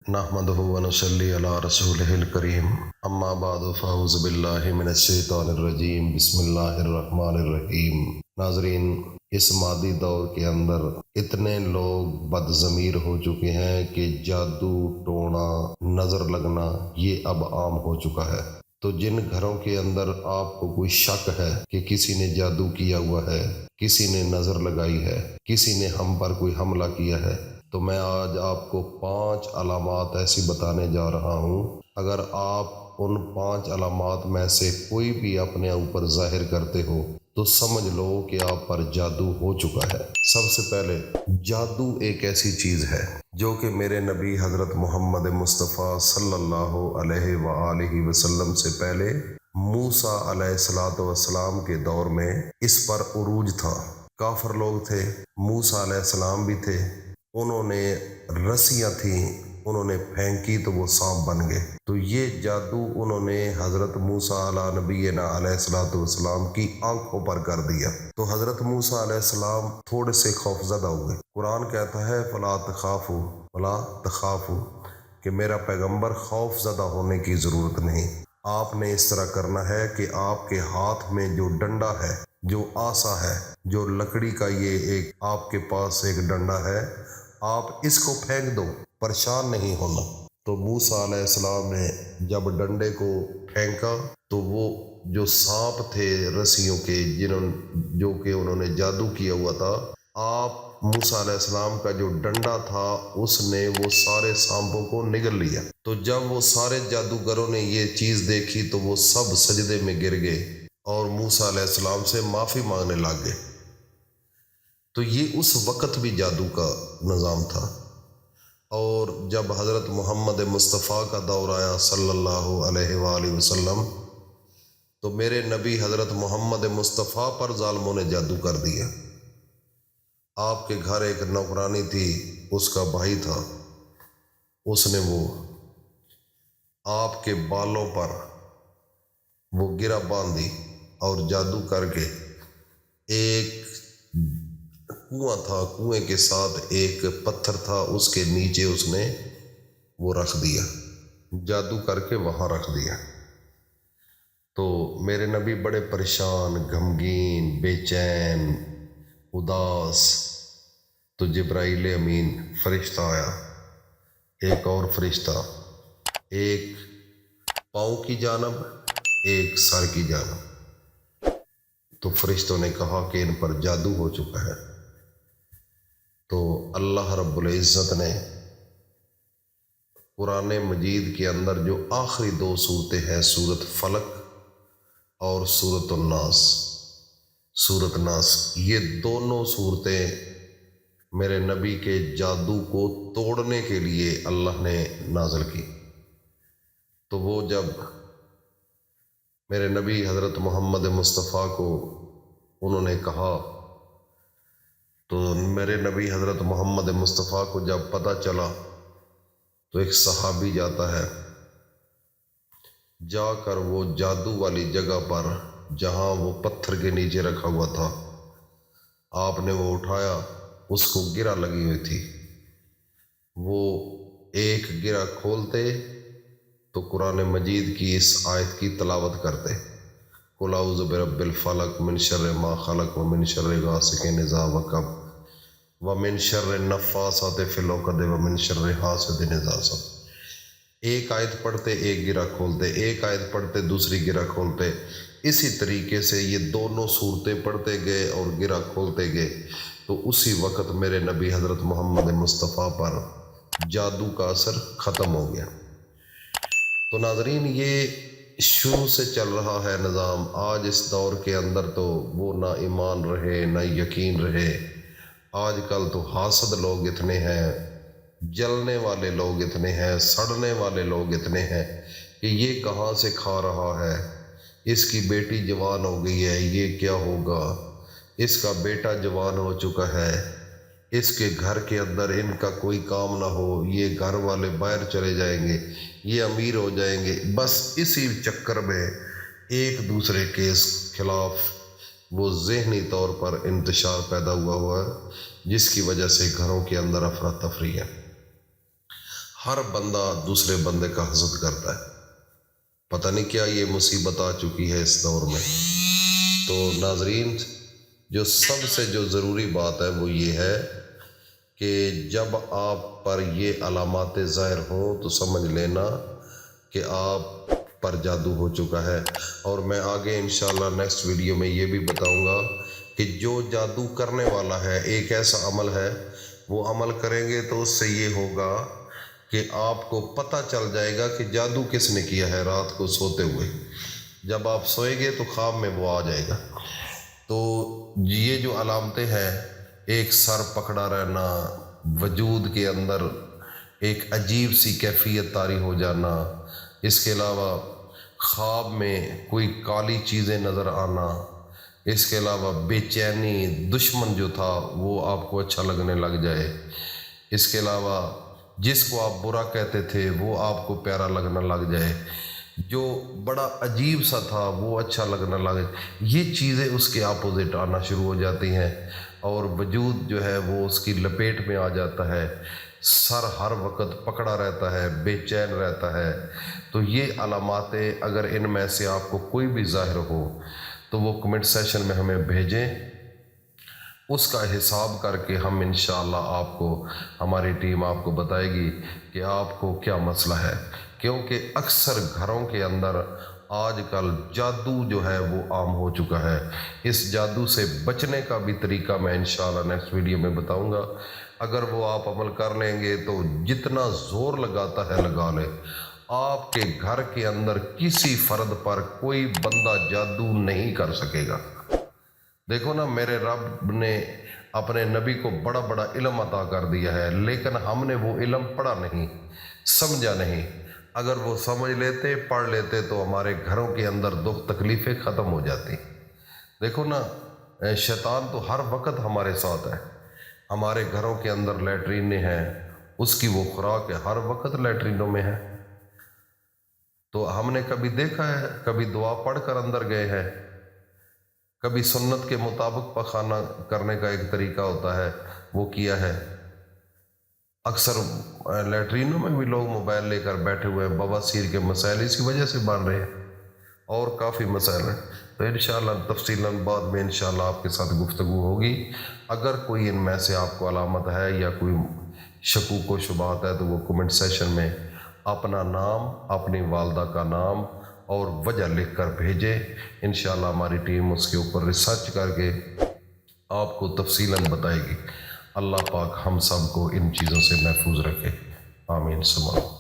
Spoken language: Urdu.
نحمده ونصلي على رسوله الكريم اما بعد فاعوذ باللہ من الشیطان الرجیم بسم اللہ الرحمن الرحیم۔ ناظرین، اس مادی دور کے اندر اتنے لوگ بد ضمیر ہو چکے ہیں کہ جادو ٹونا نظر لگنا یہ اب عام ہو چکا ہے۔ تو جن گھروں کے اندر آپ کو کوئی شک ہے کہ کسی نے جادو کیا ہوا ہے، کسی نے نظر لگائی ہے، کسی نے ہم پر کوئی حملہ کیا ہے، تو میں آج آپ کو 5 علامات ایسی بتانے جا رہا ہوں۔ اگر آپ ان 5 علامات میں سے کوئی بھی اپنے اوپر ظاہر کرتے ہو تو سمجھ لو کہ آپ پر جادو ہو چکا ہے۔ سب سے پہلے، جادو ایک ایسی چیز ہے جو کہ میرے نبی حضرت محمد مصطفیٰ صلی اللہ علیہ وآلہ وسلم سے پہلے موسیٰ علیہ السلام کے دور میں اس پر عروج تھا۔ کافر لوگ تھے، موسیٰ علیہ السلام بھی تھے، انہوں نے رسیاں تھیں، انہوں نے پھینکی تو وہ سانپ بن گئے۔ تو یہ جادو انہوں نے حضرت موسیٰ علیہ نبینا علیہ السلام کی آنکھوں پر کر دیا۔ تو حضرت موسیٰ علیہ السلام تھوڑے سے خوفزدہ ہوئے۔ قرآن کہتا ہے فلا تخافوا کہ میرا پیغمبر خوف زدہ ہونے کی ضرورت نہیں۔ آپ نے اس طرح کرنا ہے کہ آپ کے ہاتھ میں جو ڈنڈا ہے، جو آسا ہے، جو لکڑی کا یہ ایک آپ کے پاس ایک ڈنڈا ہے، آپ اس کو پھینک دو، پریشان نہیں ہونا۔ تو موسیٰ علیہ السلام نے جب ڈنڈے کو پھینکا تو وہ جو سانپ تھے رسیوں کے جو کہ انہوں نے جادو کیا ہوا تھا، آپ موسیٰ علیہ السلام کا جو ڈنڈا تھا اس نے وہ سارے سانپوں کو نگل لیا۔ تو جب وہ سارے جادوگروں نے یہ چیز دیکھی تو وہ سب سجدے میں گر گئے اور موسیٰ علیہ السلام سے معافی مانگنے لگ گئے۔ تو یہ اس وقت بھی جادو کا نظام تھا۔ اور جب حضرت محمد مصطفیٰ کا دور آیا صلی اللہ علیہ وآلہ وسلم تو میرے نبی حضرت محمد مصطفیٰ پر ظالموں نے جادو کر دیا۔ آپ کے گھر ایک نوکرانی تھی، اس کا بھائی تھا، اس نے وہ آپ کے بالوں پر وہ گرہ باندھی اور جادو کر کے ایک کنواں تھا، کنویں کے ساتھ ایک پتھر تھا، اس کے نیچے اس نے وہ رکھ دیا، جادو کر کے وہاں رکھ دیا۔ تو میرے نبی بڑے پریشان، غمگین، بے چین، اداس۔ تو جبرائیل امین فرشتہ آیا، ایک اور فرشتہ، ایک پاؤں کی جانب، ایک سر کی جانب۔ تو فرشتوں نے کہا کہ ان پر جادو ہو چکا ہے۔ تو اللہ رب العزت نے قرآن مجید کے اندر جو آخری 2 صورتیں ہیں، سورۃ فلق اور سورۃ ناس، یہ دونوں صورتیں میرے نبی کے جادو کو توڑنے کے لیے اللہ نے نازل کی۔ تو وہ جب میرے نبی حضرت محمد مصطفیٰ کو انہوں نے کہا، تو میرے نبی حضرت محمد مصطفیٰ کو جب پتہ چلا تو ایک صحابی جاتا ہے، جا کر وہ جادو والی جگہ پر جہاں وہ پتھر کے نیچے رکھا ہوا تھا، آپ نے وہ اٹھایا، اس کو گرہ لگی ہوئی تھی، وہ ایک گرہ کھولتے تو قرآن مجید کی اس آیت کی تلاوت کرتے، قل اعوذ برب الفلق من شر ما خلق ومن شر غاسق اذا وقب ومن شر النفاثات فی العقد ومن شر حاسد اذا حسد۔ ایک آیت پڑھتے ایک گرہ کھولتے، ایک آیت پڑھتے دوسری گرہ کھولتے، اسی طریقے سے یہ دونوں صورتیں پڑھتے گئے اور گرہ کھولتے گئے۔ تو اسی وقت میرے نبی حضرت محمد مصطفیٰ پر جادو کا اثر ختم ہو گیا۔ تو ناظرین، یہ شروع سے چل رہا ہے نظام۔ آج اس دور کے اندر تو وہ نہ ایمان رہے نہ یقین رہے۔ آج کل تو حاسد لوگ اتنے ہیں، جلنے والے لوگ اتنے ہیں، سڑنے والے لوگ اتنے ہیں کہ یہ کہاں سے کھا رہا ہے، اس کی بیٹی جوان ہو گئی ہے، یہ کیا ہوگا، اس کا بیٹا جوان ہو چکا ہے، اس کے گھر کے اندر ان کا کوئی کام نہ ہو، یہ گھر والے باہر چلے جائیں گے، یہ امیر ہو جائیں گے۔ بس اسی چکر میں ایک دوسرے کے خلاف وہ ذہنی طور پر انتشار پیدا ہوا ہے، جس کی وجہ سے گھروں کے اندر افراتفری ہے۔ ہر بندہ دوسرے بندے کا حسد کرتا ہے. پتہ نہیں کیا یہ مصیبت آ چکی ہے اس دور میں. تو ناظرین، جو سب سے جو ضروری بات ہے وہ یہ ہے کہ جب آپ پر یہ علامات ظاہر ہوں تو سمجھ لینا کہ آپ پر جادو ہو چکا ہے. اور میں آگے انشاءاللہ نیکسٹ ویڈیو میں یہ بھی بتاؤں گا کہ جو جادو کرنے والا ہے ایک ایسا عمل ہے، وہ عمل کریں گے تو اس سے یہ ہوگا کہ آپ کو پتہ چل جائے گا کہ جادو کس نے کیا ہے. رات کو سوتے ہوئے جب آپ سوئیں گے تو خواب میں وہ آ جائے گا. تو یہ جو علامتیں ہیں، ایک سر پکڑا رہنا، وجود کے اندر ایک عجیب سی کیفیت طاری ہو جانا، اس کے علاوہ خواب میں کوئی کالی چیزیں نظر آنا، اس کے علاوہ بے چینی، دشمن جو تھا وہ آپ کو اچھا لگنے لگ جائے، اس کے علاوہ جس کو آپ برا کہتے تھے وہ آپ کو پیارا لگنا لگ جائے، جو بڑا عجیب سا تھا وہ اچھا لگنا لگے. یہ چیزیں اس کے اپوزٹ آنا شروع ہو جاتی ہیں اور وجود جو ہے وہ اس کی لپیٹ میں آ جاتا ہے. سر ہر وقت پکڑا رہتا ہے، بے چین رہتا ہے. تو یہ علاماتیں اگر ان میں سے آپ کو کوئی بھی ظاہر ہو تو وہ کمنٹ سیشن میں ہمیں بھیجیں. اس کا حساب کر کے ہم انشاءاللہ آپ کو، ہماری ٹیم آپ کو بتائے گی کہ آپ کو کیا مسئلہ ہے. کیونکہ اکثر گھروں کے اندر آج کل جادو جو ہے وہ عام ہو چکا ہے. اس جادو سے بچنے کا بھی طریقہ میں انشاءاللہ نیکسٹ ویڈیو میں بتاؤں گا. اگر وہ آپ عمل کر لیں گے تو جتنا زور لگاتا ہے لگا لے، آپ کے گھر کے اندر کسی فرد پر کوئی بندہ جادو نہیں کر سکے گا. دیکھو نا، میرے رب نے اپنے نبی کو بڑا بڑا علم عطا کر دیا ہے، لیکن ہم نے وہ علم پڑھا نہیں، سمجھا نہیں. اگر وہ سمجھ لیتے، پڑھ لیتے تو ہمارے گھروں کے اندر دکھ تکلیفیں ختم ہو جاتی. دیکھو نا، شیطان تو ہر وقت ہمارے ساتھ ہے. ہمارے گھروں کے اندر لیٹرینیں ہیں، اس کی وہ خوراک ہے، ہر وقت لیٹرینوں میں ہے. تو ہم نے کبھی دیکھا ہے، کبھی دعا پڑھ کر اندر گئے ہیں، کبھی سنت کے مطابق پخانہ کرنے کا ایک طریقہ ہوتا ہے وہ کیا ہے. اکثر لیٹرینوں میں بھی لوگ موبائل لے کر بیٹھے ہوئے ہیں. بواسیر کے مسائل اسی وجہ سے بن رہے ہیں اور کافی مسائل ہیں. تو انشاءاللہ تفصیلاً بعد میں انشاءاللہ آپ کے ساتھ گفتگو ہوگی. اگر کوئی ان میں سے آپ کو علامت ہے یا کوئی شکوک و شبہات ہے تو وہ کمنٹ سیشن میں اپنا نام، اپنی والدہ کا نام اور وجہ لکھ کر بھیجے. انشاءاللہ ہماری ٹیم اس کے اوپر ریسرچ کر کے آپ کو تفصیلاً بتائے گی. اللہ پاک ہم سب کو ان چیزوں سے محفوظ رکھے. آمین ثم آمین.